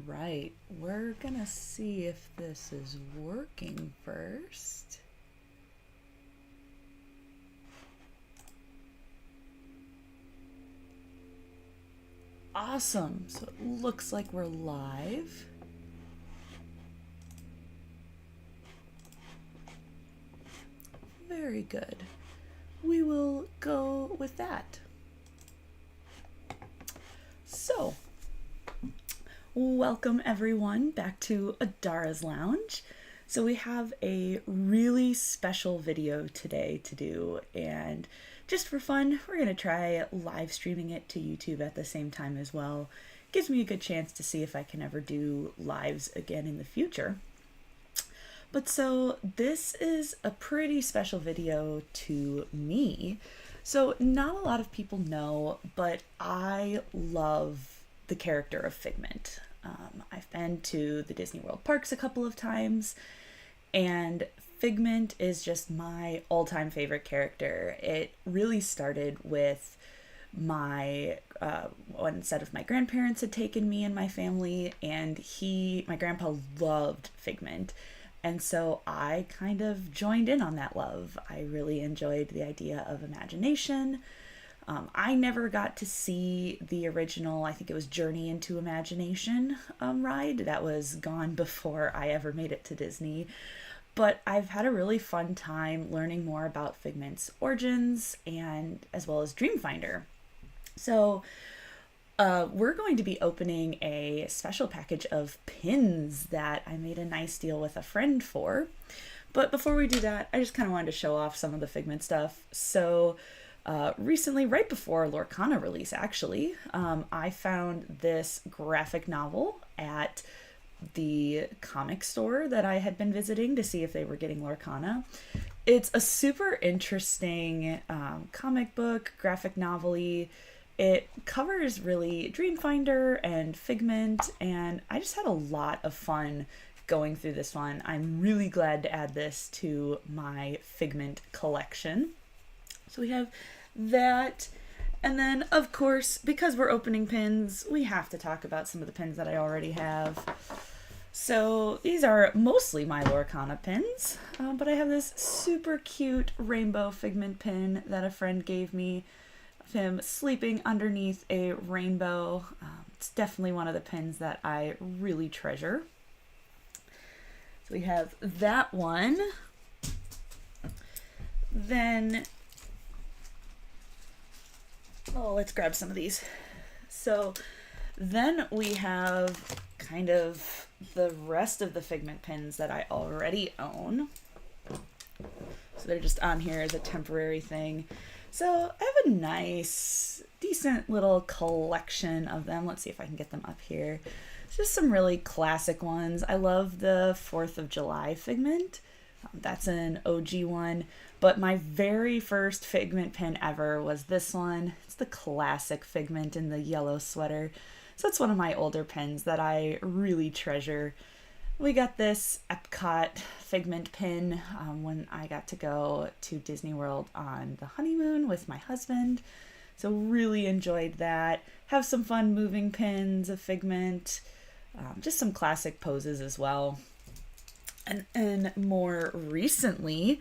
right, we're gonna see if this is working first. Awesome, so it looks like we're live. Very good. We will go with that. So, welcome everyone back to Adara's Lounge. So we have a really special video today to do, and just for fun, we're going to try live streaming it to YouTube at the same time as well. Gives me a good chance to see if I can ever do lives again in the future. But so this is a pretty special video to me. So not a lot of people know, but I love the character of Figment. I've been to the Disney World parks a couple of times, and Figment is just my all-time favorite character. It really started with my one set of my grandparents had taken me and my family, and my grandpa loved Figment. And so I kind of joined in on that love. I really enjoyed the idea of imagination. I never got to see the original, I think it was Journey into Imagination ride. That was gone before I ever made it to Disney. But I've had a really fun time learning more about Figment's origins and as well as Dreamfinder. So we're going to be opening a special package of pins that I made a nice deal with a friend for. But before we do that, I just kind of wanted to show off some of the Figment stuff. So recently, right before Lorcana release actually, I found this graphic novel at the comic store that I had been visiting to see if they were getting Lorcana. It's a super interesting comic book, graphic novel-y. It covers really Dreamfinder and Figment, and I just had a lot of fun going through this one. I'm really glad to add this to my Figment collection. So we have that, and then of course, because we're opening pins, we have to talk about some of the pins that I already have. So these are mostly my Lorcana pins, but I have this super cute rainbow Figment pin that a friend gave me of him sleeping underneath a rainbow. It's definitely one of the pins that I really treasure. So we have that one. Then let's grab some of these. So then we have kind of the rest of the Figment pins that I already own. So they're just on here as a temporary thing. So I have a nice, decent little collection of them. Let's see if I can get them up here. It's just some really classic ones. I love the 4th of July Figment. That's an OG one. But my very first Figment pin ever was this one. It's the classic Figment in the yellow sweater. So it's one of my older pins that I really treasure. We got this Epcot Figment pin when I got to go to Disney World on the honeymoon with my husband. So really enjoyed that. Have some fun moving pins of Figment. Just some classic poses as well. And more recently,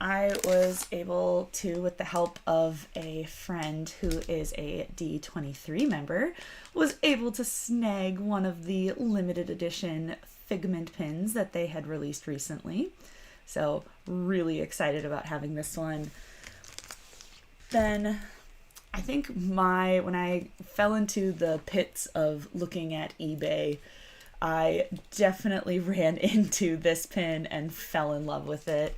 I was able to, with the help of a friend who is a D23 member, was able to snag one of the limited edition Figment pins that they had released recently. So really excited about having this one. Then I think when I fell into the pits of looking at eBay, I definitely ran into this pin and fell in love with it.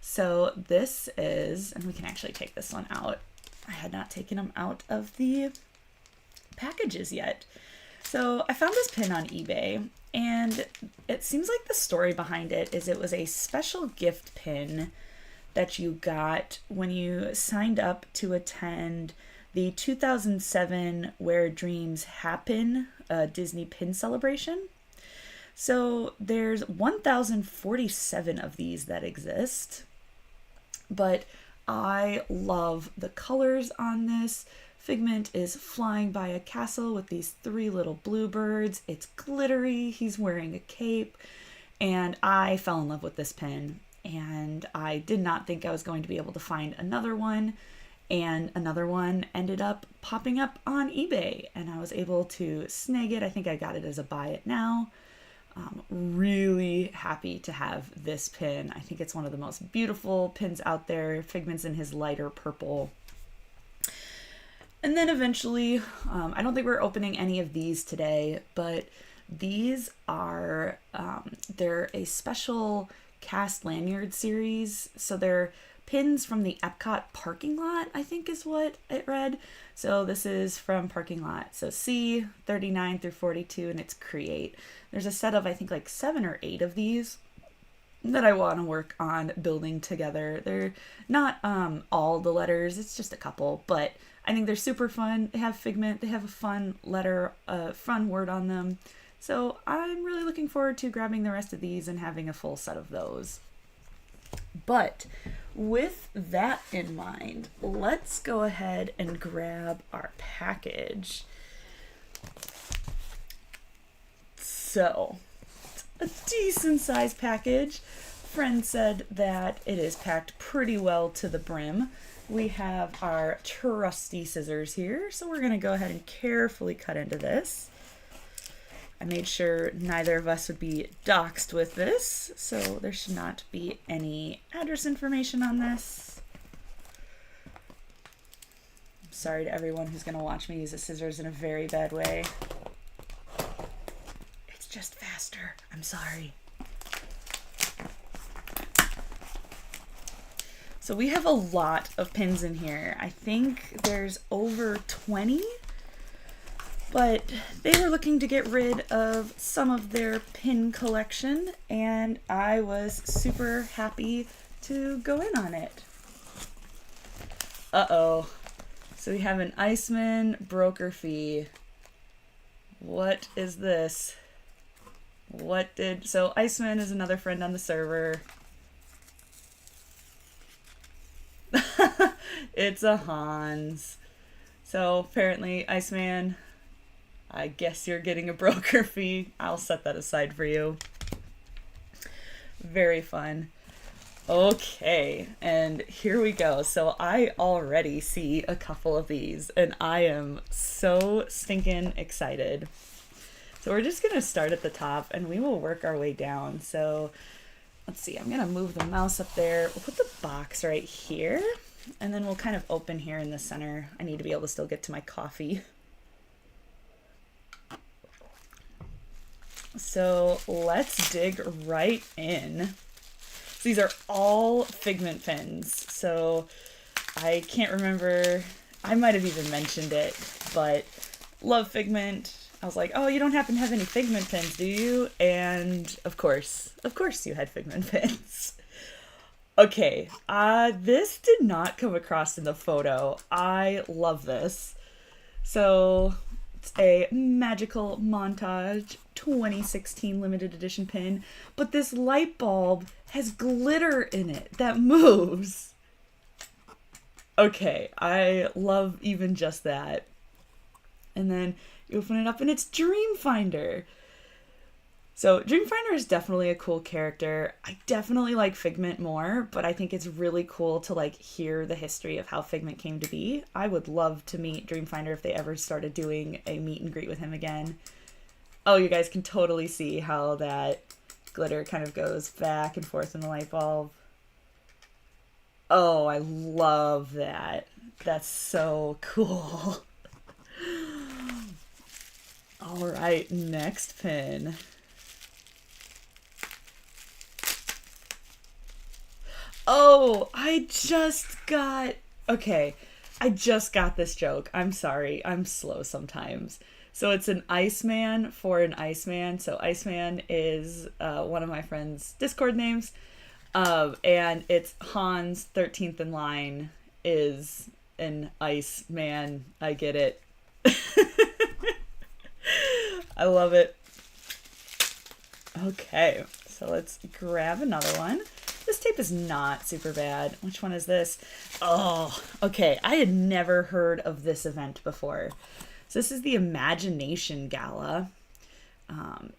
So this is, and we can actually take this one out. I had not taken them out of the packages yet. So I found this pin on eBay, and it seems like the story behind it is it was a special gift pin that you got when you signed up to attend the 2007 Where Dreams Happen Disney Pin Celebration. So there's 1,047 of these that exist, but I love the colors on this. Figment is flying by a castle with these 3 little bluebirds. It's glittery, he's wearing a cape, and I fell in love with this pin. And I did not think I was going to be able to find another one, and another one ended up popping up on eBay, and I was able to snag it. I think I got it as a buy it now. Really happy to have this pin. I think it's one of the most beautiful pins out there. Figment's in his lighter purple. And then eventually, I don't think we're opening any of these today, but these are, they're a special cast lanyard series. So they're pins from the Epcot parking lot, I think is what it read. So this is from parking lot. So C 39 through 42, and it's Create. There's a set of, I think, like 7 or 8 of these that I want to work on building together. They're not all the letters, it's just a couple, but I think they're super fun. They have Figment, they have a fun letter, fun word on them. So I'm really looking forward to grabbing the rest of these and having a full set of those. But with that in mind, let's go ahead and grab our package. So, a decent sized package. Friend said that it is packed pretty well to the brim. We have our trusty scissors here, so we're going to go ahead and carefully cut into this. I made sure neither of us would be doxxed with this, so there should not be any address information on this. I'm sorry to everyone who's going to watch me use the scissors in a very bad way. It's just faster. I'm sorry. So we have a lot of pins in here. I think there's over 20. But they were looking to get rid of some of their pin collection, and I was super happy to go in on it. Uh-oh. So we have an Iceman broker fee. What is this? So Iceman is another friend on the server. It's a Hans. So apparently, Iceman, I guess you're getting a broker fee. I'll set that aside for you. Very fun. Okay, and here we go. So I already see a couple of these, and I am so stinking excited. So we're just gonna start at the top, and we will work our way down. So let's see, I'm gonna move the mouse up there. We'll put the box right here, and then we'll kind of open here in the center. I need to be able to still get to my coffee. So let's dig right in. So these are all Figment pins. So I can't remember, I might have even mentioned it, but love Figment. I was like, oh, you don't happen to have any Figment pins, do you? And of course you had Figment pins. Okay, this did not come across in the photo. I love this. So it's a Magical Montage 2016 limited edition pin, but this light bulb has glitter in it that moves. Okay, I love even just that. And then you open it up and it's Dreamfinder. So Dreamfinder is definitely a cool character. I definitely like Figment more, but I think it's really cool to like hear the history of how Figment came to be. I would love to meet Dreamfinder if they ever started doing a meet and greet with him again. Oh, you guys can totally see how that glitter kind of goes back and forth in the light bulb. Oh, I love that. That's so cool. All right, next pin. Oh, I just got this joke. I'm sorry. I'm slow sometimes. So it's an Iceman for an Iceman. So Iceman is one of my friend's Discord names. And it's Hans 13th in line is an Iceman. I get it. I love it. Okay, so let's grab another one. This tape is not super bad. Which one is this? Oh, okay. I had never heard of this event before. So this is the Imagination Gala.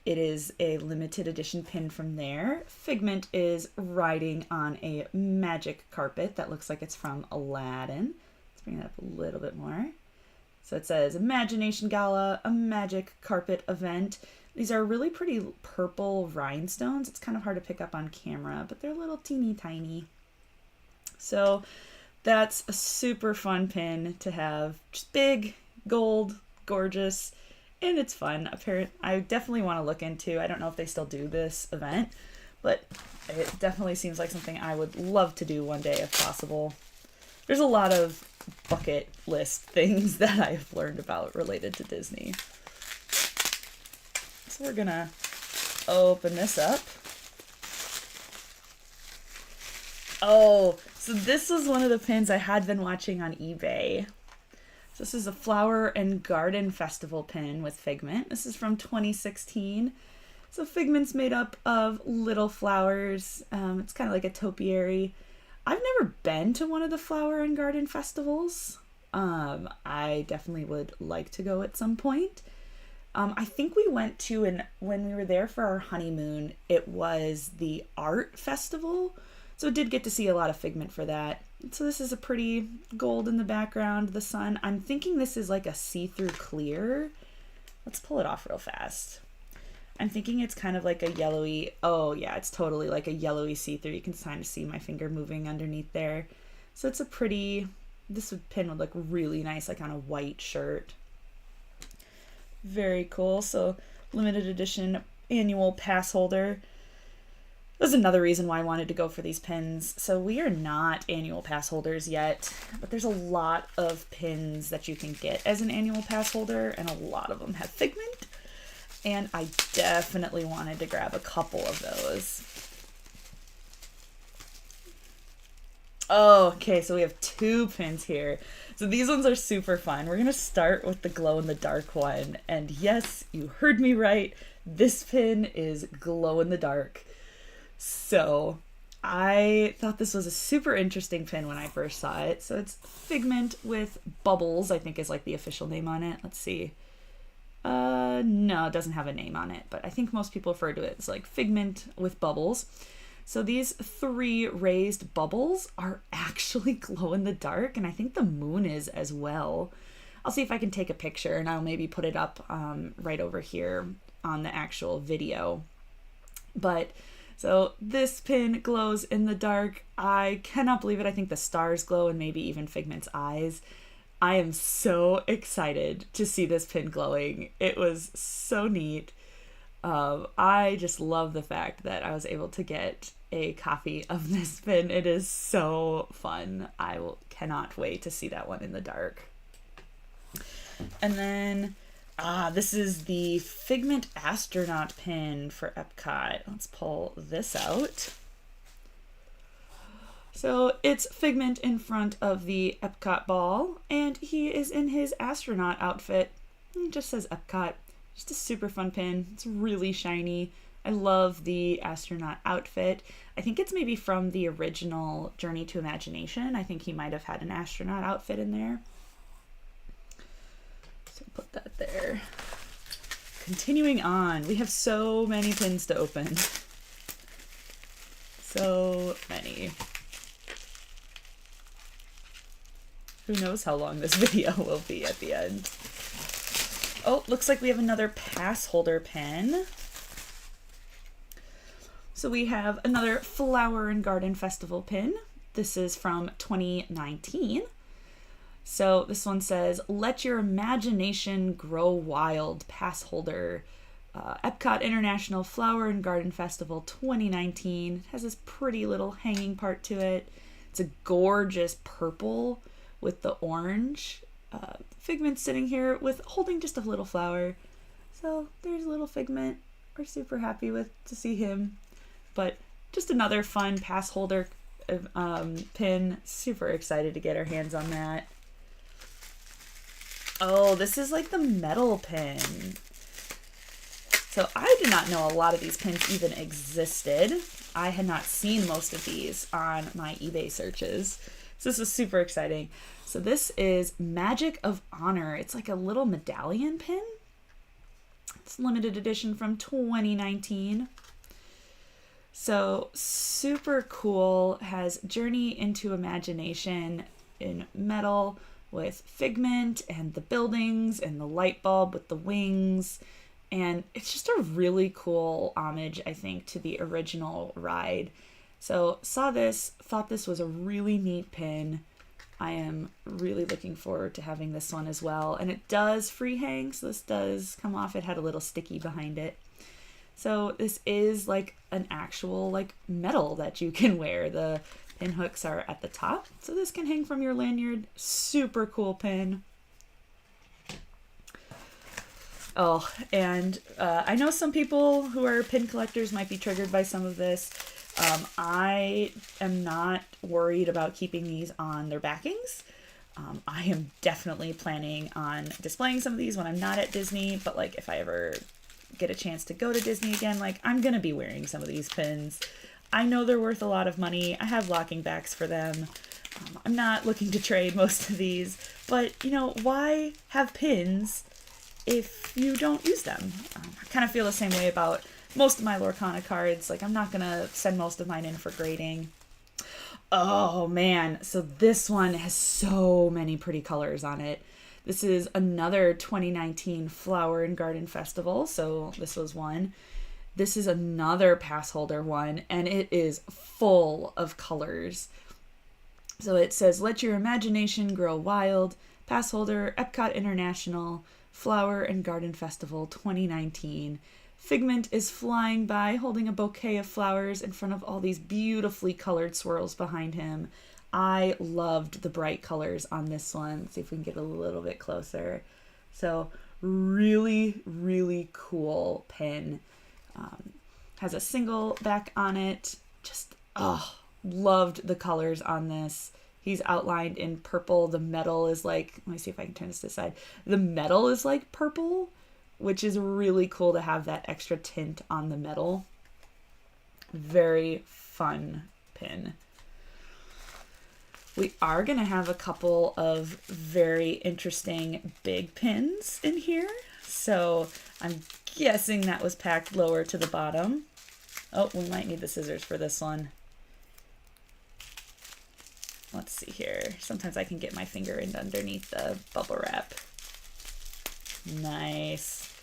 It is a limited edition pin from there. Figment is riding on a magic carpet that looks like it's from Aladdin. Let's bring it up a little bit more. So it says Imagination Gala, a magic carpet event. These are really pretty purple rhinestones. It's kind of hard to pick up on camera, but they're little teeny tiny. So that's a super fun pin to have. Just big, gold, gorgeous, and it's fun. I definitely want to look into. I don't know if they still do this event, but it definitely seems like something I would love to do one day if possible. There's a lot of bucket list things that I've learned about related to Disney. So we're gonna open this up. Oh, so this was one of the pins I had been watching on eBay. So this is a Flower and Garden Festival pin with Figment. This is from 2016. So Figment's made up of little flowers. It's kind of like a topiary. I've never been to one of the Flower and Garden festivals. I definitely would like to go at some point. I think we went to, when we were there for our honeymoon, it was the art festival. So did get to see a lot of Figment for that. So this is a pretty gold in the background, the sun. I'm thinking this is like a see-through clear. Let's pull it off real fast. I'm thinking it's kind of like a yellowy, oh yeah, it's totally like a yellowy see-through. You can kind of see my finger moving underneath there. So it's a pretty, this pin would look really nice like on a white shirt. Very cool. So limited edition annual pass holder. That's another reason why I wanted to go for these pins. So we are not annual pass holders yet, but there's a lot of pins that you can get as an annual pass holder, and a lot of them have Figment. And I definitely wanted to grab a couple of those. Oh, okay, so we have two pins here. So these ones are super fun. We're gonna start with the glow-in-the-dark one. And yes, you heard me right. This pin is glow-in-the-dark. So I thought this was a super interesting pin when I first saw it. So it's Figment with Bubbles, I think is like the official name on it. Let's see. No, it doesn't have a name on it, but I think most people refer to it as like Figment with Bubbles. So these 3 raised bubbles are actually glow in the dark, and I think the moon is as well. I'll see if I can take a picture, and I'll maybe put it up right over here on the actual video. But so this pin glows in the dark. I cannot believe it. I think the stars glow and maybe even Figment's eyes. I am so excited to see this pin glowing. It was so neat. I just love the fact that I was able to get a copy of this pin. It is so fun. Cannot wait to see that one in the dark. And then this is the Figment Astronaut pin for Epcot. Let's pull this out. So it's Figment in front of the Epcot ball, and he is in his astronaut outfit. It just says Epcot. Just a super fun pin. It's really shiny. I love the astronaut outfit. I think it's maybe from the original Journey to Imagination. I think he might have had an astronaut outfit in there. So put that there. Continuing on, we have so many pins to open. So many. Who knows how long this video will be at the end. Oh, looks like we have another pass holder pin. So we have another Flower and Garden Festival pin. This is from 2019. So this one says, "Let your imagination grow wild, pass holder. Epcot International Flower and Garden Festival 2019. It has this pretty little hanging part to it. It's a gorgeous purple with the orange. Figment sitting here with holding just a little flower. So there's a little Figment. We're super happy to see him. But just another fun pass holder pin. Super excited to get our hands on that. Oh, this is like the metal pin. So I did not know a lot of these pins even existed. I had not seen most of these on my eBay searches. So this is super exciting. So this is Magic of Honor. It's like a little medallion pin. It's limited edition from 2019. So super cool. Has Journey into Imagination in metal with figment and the buildings and the light bulb with the wings. And it's just a really cool homage, I think, to the original ride. So saw this, thought this was a really neat pin. I am really looking forward to having this one as well. And it does free hang, so this does come off. It had a little sticky behind it. So this is like an actual like medal that you can wear. The pin hooks are at the top, so this can hang from your lanyard. Super cool pin. Oh, and I know some people who are pin collectors might be triggered by some of this. I am not worried about keeping these on their backings. I am definitely planning on displaying some of these when I'm not at Disney, but like if I ever get a chance to go to Disney again, like I'm gonna be wearing some of these pins. I know they're worth a lot of money. I have locking backs for them. I'm not looking to trade most of these, but you know, why have pins if you don't use them? I kind of feel the same way about most of my Lorcana cards. Like I'm not gonna send most of mine in for grading. Oh man, so this one has so many pretty colors on it. This is another 2019 Flower and Garden Festival, so this was one. This is another pass holder one, and it is full of colors. So it says, let your imagination grow wild, pass holder, Epcot International, Flower and Garden Festival 2019. Figment is flying by, holding a bouquet of flowers in front of all these beautifully colored swirls behind him. I loved the bright colors on this one. Let's see if we can get a little bit closer. So really, really cool pin. Has a single back on it. Just, loved the colors on this. He's outlined in purple. The metal is like, let me see if I can turn this to the side. The metal is like purple, which is really cool to have that extra tint on the metal. Very fun pin. We are going to have a couple of very interesting big pins in here. So I'm guessing that was packed lower to the bottom. Oh, we might need the scissors for this one. Let's see here. Sometimes I can get my finger in underneath the bubble wrap. Nice.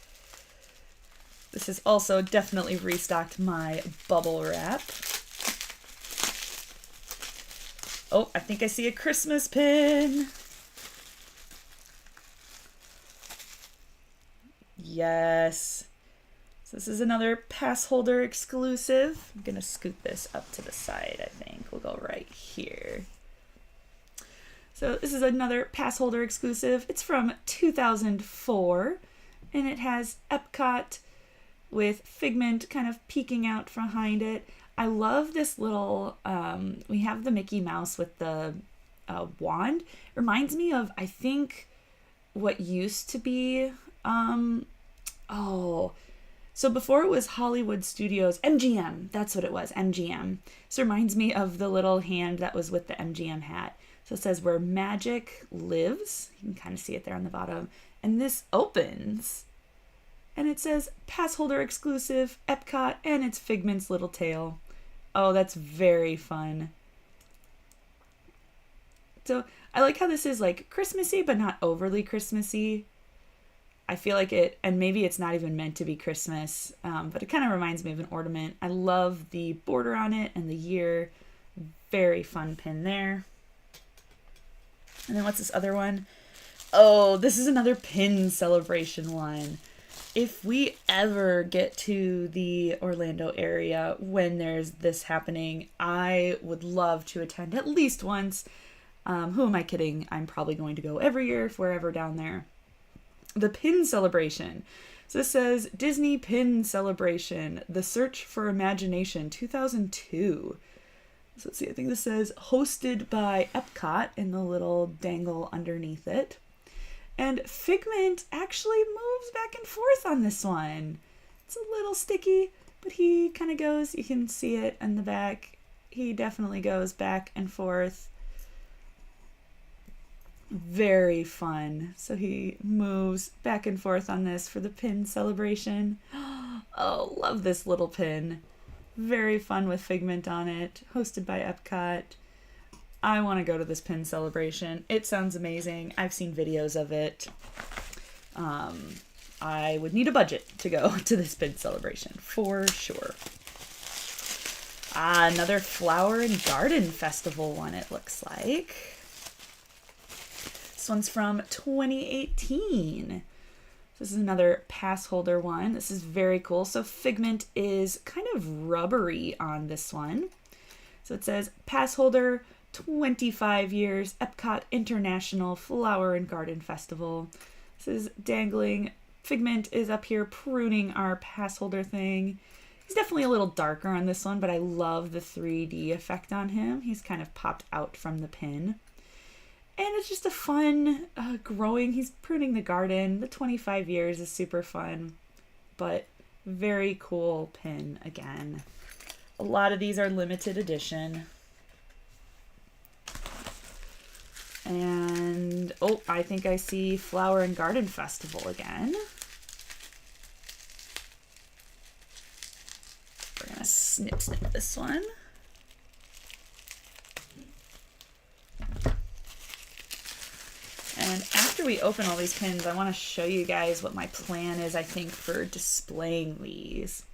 This has also definitely restocked my bubble wrap. Oh, I think I see a Christmas pin. Yes. So this is another pass holder exclusive. I'm going to scoot this up to the side, I think. We'll go right here. So this is another pass holder exclusive. It's from 2004, and it has Epcot with Figment kind of peeking out behind it. I love this little, we have the Mickey Mouse with the wand. It reminds me of, I think, what used to be, so before it was Hollywood Studios, MGM, that's what it was, MGM. So it reminds me of the little hand that was with the MGM hat. So it says where magic lives. You can kind of see it there on the bottom. And this opens. And it says pass holder exclusive, Epcot, and it's Figment's little tail. Oh, that's very fun. So I like how this is like Christmassy, but not overly Christmassy. I feel like it, and maybe it's not even meant to be Christmas, but it kind of reminds me of an ornament. I love the border on it and the year. Very fun pin there. And then what's this other one? Oh, this is another pin celebration one. If we ever get to the Orlando area when there's this happening, I would love to attend at least once. Who am I kidding? I'm probably going to go every year if we're ever down there. The pin celebration. So this says Disney Pin Celebration, The Search for Imagination 2002. So let's see, I think this says hosted by Epcot in the little dangle underneath it. And Figment actually moves back and forth on this one. It's a little sticky. but he kind of goes, you can see it in the back, he definitely goes back and forth. Very fun. So he moves back and forth on this for the pin celebration. Oh, love this little pin. Very fun with Figment on it, hosted by Epcot. I want to go to this pin celebration. It sounds amazing. I've seen videos of it. I would need a budget to go to this pin celebration for sure. Another Flower and Garden Festival one, it looks like. This one's from 2018. This is another pass holder one. This is very cool. So Figment is kind of rubbery on this one. So it says pass holder 25 years Epcot International Flower and Garden Festival. This is dangling. Figment is up here pruning our pass holder thing. He's definitely a little darker on this one, but I love the 3D effect on him. He's kind of popped out from the pin. And it's just a fun growing. He's pruning the garden. The 25 years is super fun, but very cool pin again. A lot of these are limited edition. And, oh, I think I see Flower and Garden Festival again. We're going to snip this one. And after we open all these pins, I want to show you guys what my plan is, I think, for displaying these.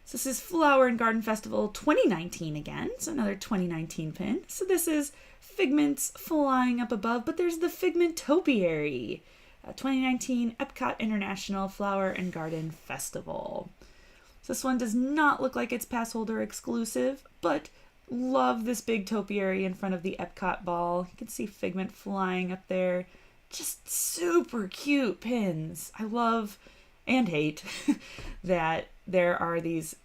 So this is Flower and Garden Festival 2019 again. So another 2019 pin. So this is Figment's flying up above, but there's the Figment Topiary. 2019 Epcot International Flower and Garden Festival. So this one does not look like it's pass holder exclusive, but love this big topiary in front of the Epcot ball. You can see Figment flying up there. Just super cute pins. I love and hate that there are this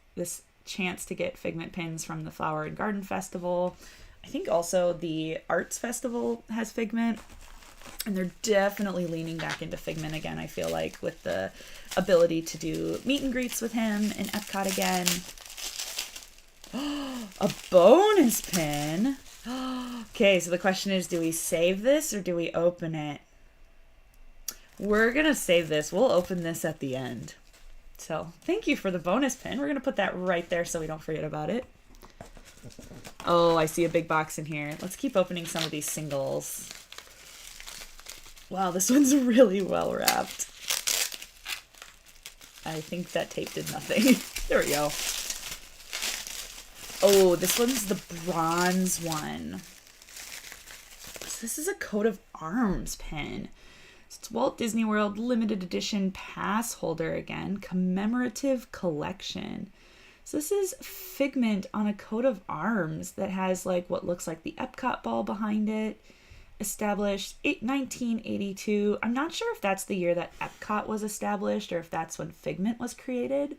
chance to get Figment pins from the Flower and Garden Festival. I think also the Arts Festival has Figment, and they're definitely leaning back into Figment again, I feel like, with the ability to do meet and greets with him in Epcot again. A bonus pin. Okay, so the question is, do we save this or do we open it? We're gonna save this. We'll open this at the end. So thank you for the bonus pin. We're gonna put that right there so we don't forget about it. Oh, I see a big box in here. Let's keep opening some of these singles. Wow, this one's really well wrapped. I think that tape did nothing. There we go. Oh, this one's the bronze one. So this is a coat of arms pin. So it's Walt Disney World limited edition pass holder again, commemorative collection. So this is Figment on a coat of arms that has like what looks like the Epcot ball behind it. Established 1982. I'm not sure if that's the year that Epcot was established or if that's when Figment was created.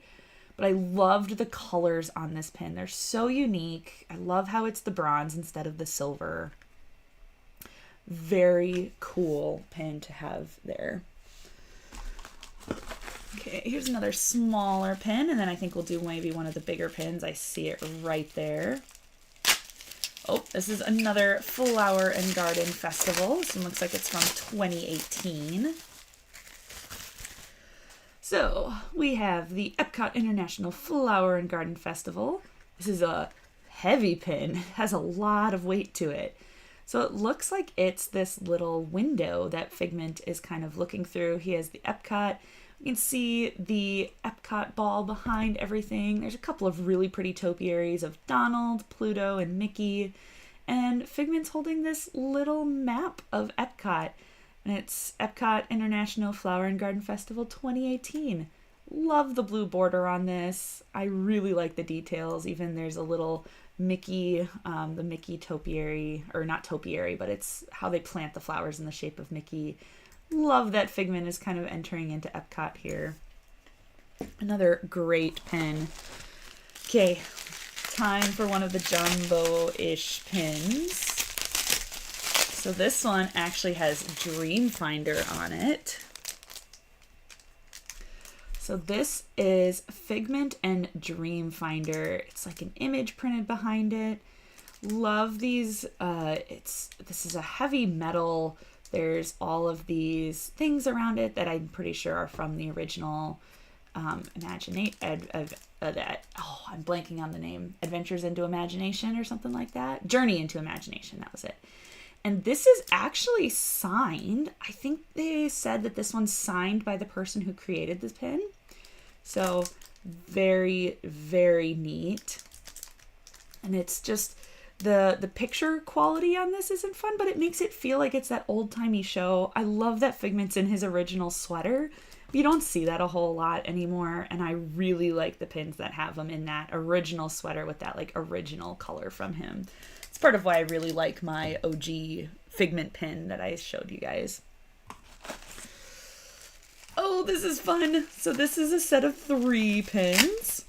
But I loved the colors on this pin. They're so unique. I love how it's the bronze instead of the silver. Very cool pin to have there. Okay, here's another smaller pin, and then I think we'll do maybe one of the bigger pins. I see it right there. Oh, this is another Flower and Garden Festival. This one looks like it's from 2018. So we have the Epcot International Flower and Garden Festival. This is a heavy pin. It has a lot of weight to it. So it looks like it's this little window that Figment is kind of looking through. He has the Epcot. You can see the Epcot ball behind everything. There's a couple of really pretty topiaries of Donald, Pluto, and Mickey. And Figment's holding this little map of Epcot. And it's Epcot International Flower and Garden Festival 2018. Love the blue border on this. I really like the details. Even there's a little Mickey, the Mickey topiary, or not topiary, but it's how they plant the flowers in the shape of Mickey. Love that Figment is kind of entering into Epcot here. Another great pin. Okay, time for one of the jumbo-ish pins. So this one actually has Dreamfinder on it. So this is Figment and Dreamfinder. It's like an image printed behind it. Love these. This is a heavy metal. There's all of these things around it that I'm pretty sure are from the original I'm blanking on the name. Adventures into Imagination or something like that. Journey into Imagination, that was it. And this is actually signed. I think they said that this one's signed by the person who created this pin. So very, very neat. And it's just the picture quality on this isn't fun, but it makes it feel like it's that old-timey show. I love that Figment's in his original sweater. You don't see that a whole lot anymore, and I really like the pins that have him in that original sweater with that like original color from him. It's part of why I really like my OG Figment pin that I showed you guys. Oh, this is fun. So this is a set of 3 pins.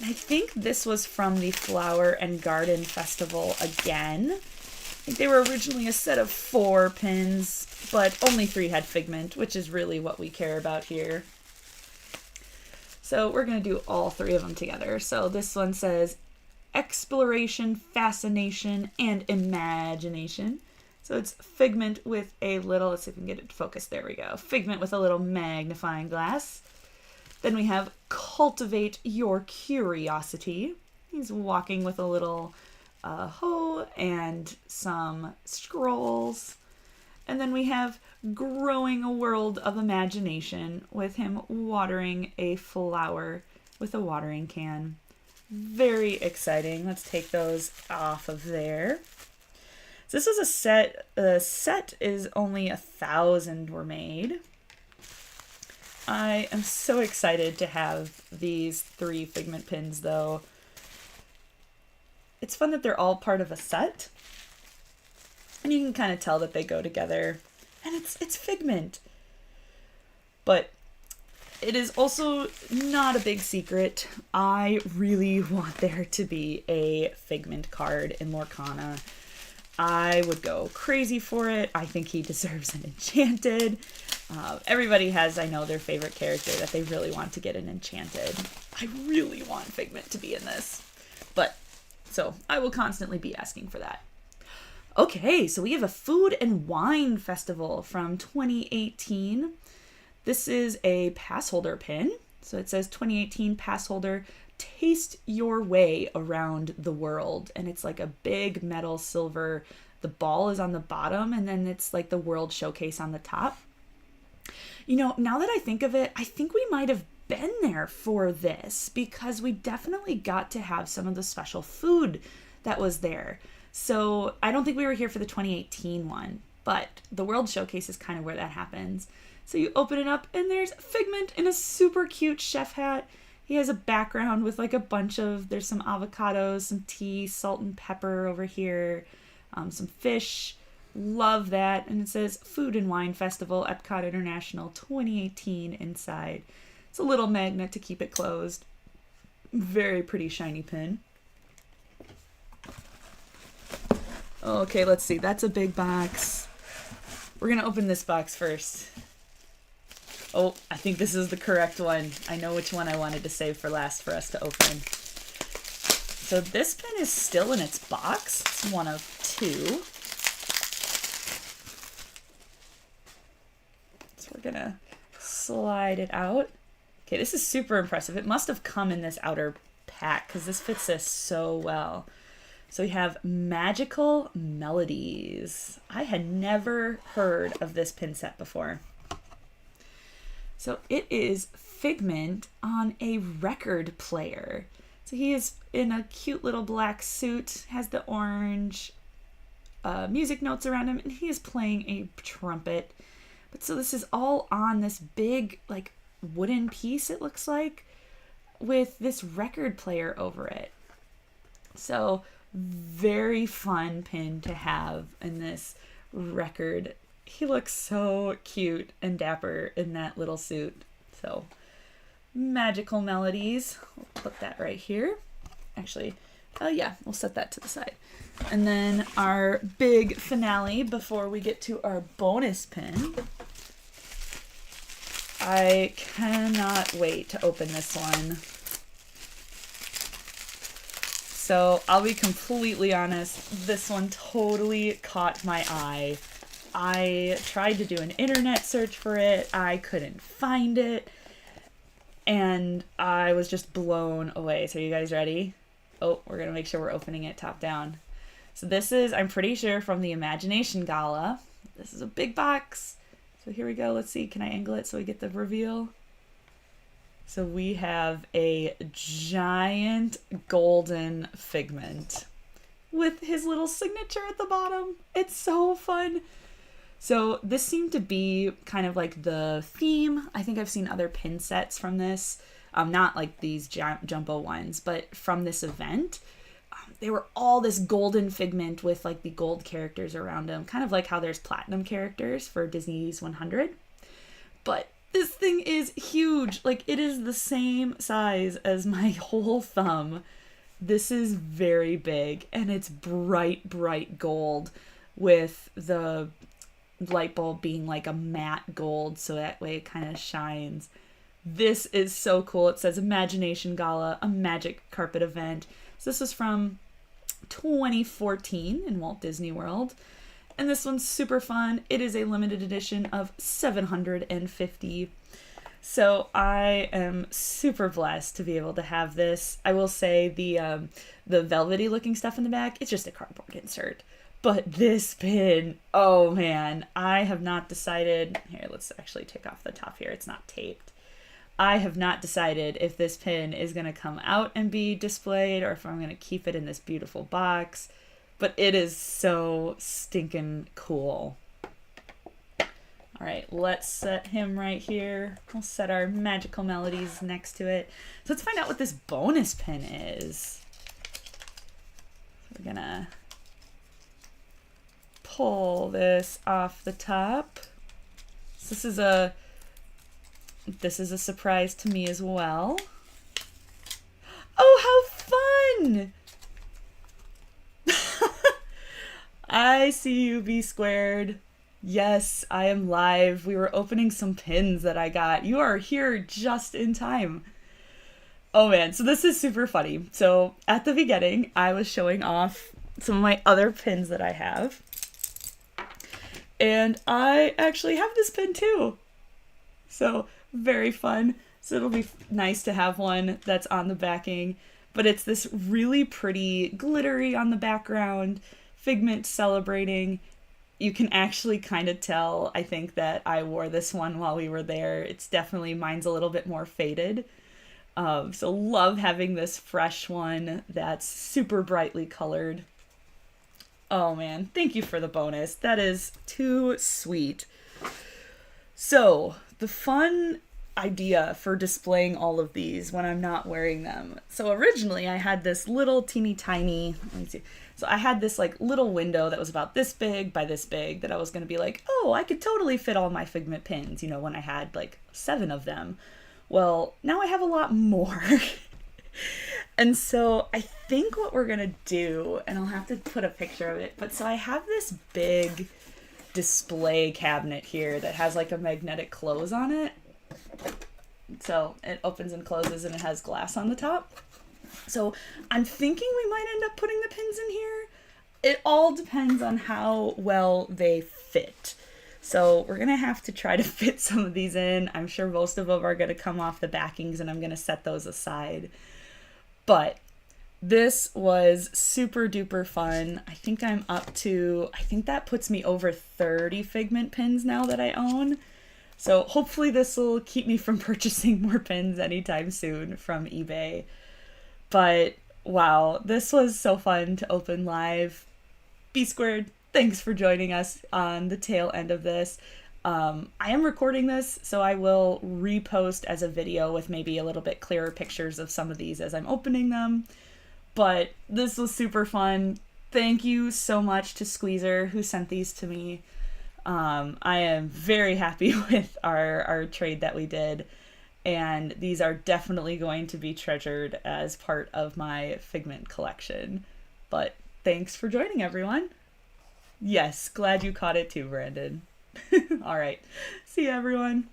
I think this was from the Flower and Garden Festival again. I think they were originally a set of 4 pins, but only 3 had Figment, which is really what we care about here. So we're going to do all 3 of them together. So this one says Exploration, Fascination, and Imagination. So it's Figment with a little, let's see if we can get it to focus. There we go. Figment with a little magnifying glass. Then we have Cultivate Your Curiosity. He's walking with a little hoe and some scrolls. And then we have Growing a World of Imagination with him watering a flower with a watering can. Very exciting. Let's take those off of there. So this was a set. The set is only 1,000 were made. I am so excited to have these 3 Figment pins, though. It's fun that they're all part of a set. And you can kind of tell that they go together. And it's Figment. But it is also not a big secret. I really want there to be a Figment card in Lorcana. I would go crazy for it. I think he deserves an Enchanted. Everybody has, I know, their favorite character that they really want to get an Enchanted. I really want Figment to be in this. But, so, I will constantly be asking for that. Okay, so we have a Food and Wine Festival from 2018. This is a pass holder pin. So it says 2018 pass holder, taste your way around the world. And it's like a big metal silver, the ball is on the bottom, and then it's like the World Showcase on the top. You know, now that I think of it, I think we might have been there for this because we definitely got to have some of the special food that was there. So I don't think we were here for the 2018 one, but the World Showcase is kind of where that happens. So you open it up and there's Figment in a super cute chef hat. He has a background with like a bunch of, there's some avocados, some tea, salt and pepper over here, some fish. Love that. And it says Food and Wine Festival, Epcot International 2018 inside. It's a little magnet to keep it closed. Very pretty shiny pin. Okay, let's see. That's a big box. We're going to open this box first. Oh, I think this is the correct one. I know which one I wanted to save for last for us to open. So this pin is still in its box. It's one of 2. We're gonna slide it out. Okay, this is super impressive. It must have come in this outer pack because this fits this so well. So we have Magical Melodies. I had never heard of this pin set before. So it is Figment on a record player. So he is in a cute little black suit, has the orange music notes around him, and he is playing a trumpet. But so this is all on this big, like, wooden piece, it looks like, with this record player over it. So very fun pin to have in this record. He looks so cute and dapper in that little suit. So Magical Melodies. We'll put that right here. Actually, yeah, we'll set that to the side. And then our big finale before we get to our bonus pin. I cannot wait to open this one. So I'll be completely honest, this one totally caught my eye. I tried to do an internet search for it, I couldn't find it, and I was just blown away. So you guys ready? Oh, we're gonna make sure we're opening it top down. So this is, I'm pretty sure, from the Imagination Gala. This is a big box. So here we go. Let's see. Can I angle it so we get the reveal? So we have a giant golden Figment with his little signature at the bottom. It's so fun. So this seemed to be kind of like the theme. I think I've seen other pin sets from this. Not like these jumbo ones, but from this event. They were all this golden Figment with like the gold characters around them, kind of like how there's platinum characters for Disney's 100. But this thing is huge. Like, it is the same size as my whole thumb. This is very big, and it's bright, bright gold with the light bulb being like a matte gold, so that way it kind of shines. This is so cool. It says Imagination Gala, a magic carpet event. So this was from 2014 in Walt Disney World. And this one's super fun. It is a limited edition of 750. So I am super blessed to be able to have this. I will say the velvety looking stuff in the back, it's just a cardboard insert. But this pin, oh man, I have not decided. Here, let's actually take off the top here. It's not taped. I have not decided if this pin is going to come out and be displayed or if I'm going to keep it in this beautiful box. But it is so stinking cool. All right, let's set him right here. We'll set our magical melodies next to it. So let's find out what this bonus pin is. We're gonna pull this off the top. So this is a surprise to me as well. Oh, how fun! I see you, B Squared. Yes, I am live. We were opening some pins that I got. You are here just in time. Oh man, so this is super funny. So at the beginning, I was showing off some of my other pins that I have. And I actually have this pin too. So very fun. So it'll be nice to have one that's on the backing. But it's this really pretty glittery on the background, Figment celebrating. You can actually kind of tell, I think, that I wore this one while we were there. It's definitely, mine's a little bit more faded. So love having this fresh one that's super brightly colored. Oh man, thank you for the bonus. That is too sweet. So the fun idea for displaying all of these when I'm not wearing them. So originally I had this little teeny tiny, let me see. So I had this like little window that was about this big by this big that I was going to be like, oh, I could totally fit all my Figment pins, you know, when I had like 7 of them. Well, now I have a lot more. And so I think what we're going to do, and I'll have to put a picture of it, but so I have this big display cabinet here that has like a magnetic close on it. So it opens and closes and it has glass on the top. So I'm thinking we might end up putting the pins in here. It all depends on how well they fit. So we're going to have to try to fit some of these in. I'm sure most of them are going to come off the backings and I'm going to set those aside. But this was super duper fun. I think I'm up to, I think that puts me over 30 Figment pins now that I own. So hopefully this will keep me from purchasing more pins anytime soon from eBay. But wow, this was so fun to open live. B Squared, thanks for joining us on the tail end of this. I am recording this, so I will repost as a video with maybe a little bit clearer pictures of some of these as I'm opening them. But this was super fun. Thank you so much to Squeezer who sent these to me. I am very happy with our trade that we did. And these are definitely going to be treasured as part of my Figment collection. But thanks for joining, everyone. Yes, glad you caught it too, Brandon. All right. See you, everyone.